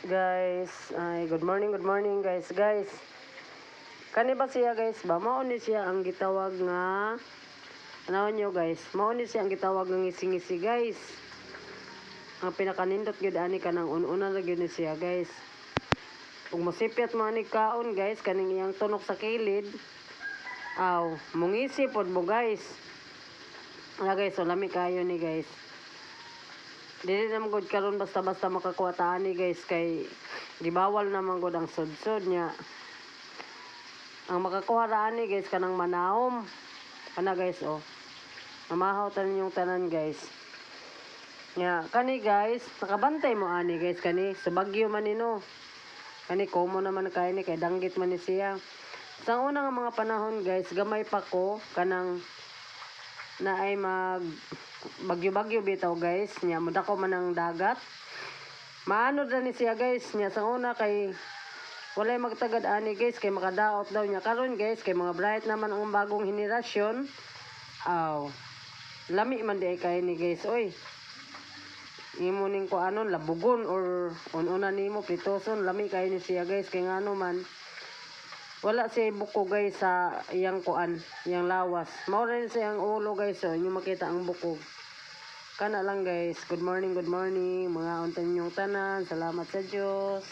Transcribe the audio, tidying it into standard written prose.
Guys, ay good morning guys. Guys, kani ba siya guys ba? Mao ni siya ang gitawag nga ano nyo guys? Mao ni siya ang gitawag nga ngisi-ngisi guys. Ang pinakanindot gyud ani kanang una ra gyud ni siya guys. Kung masipyat mo ani kaon guys, kaning iyang tunok sa kilid. Aw, mungisi pod mo guys. Ala guys, so lami kayo ni guys. Dili naman gud karon basta-basta makakuha ta ani guys kay gibawal naman gud ang sudsod niya. Ang makakuha ra ani guys kanang manahom. Ana guys oh. Mamahaw tan yung tanan guys. Nya kani guys, nakabantay mo ani guys kani sa Bagyo man nino. Kani komo naman kay ni kay danggit man ni siya. Sa una nga mga panahon guys, gamay pa ko kanang na ay bagyo-bagyo bitaw guys nya mudako man ang dagat maano ra ni siya guys nya sa una kay walay magtagad ani guys kay makadaot daw nya karon guys kay mga bright naman ang bagong henerasyon aw lami man di kay ni guys oy imo ning ko anon labugon or una nimo pritoson lami kay ni siya guys kay ngano man wala siya buko guys sa iyang kuan, iyang lawas. Mao rin siyang ulo guys, so inyo makita ang buko. Kana lang guys. Good morning, mga untan yung tanan. Salamat sa Diyos.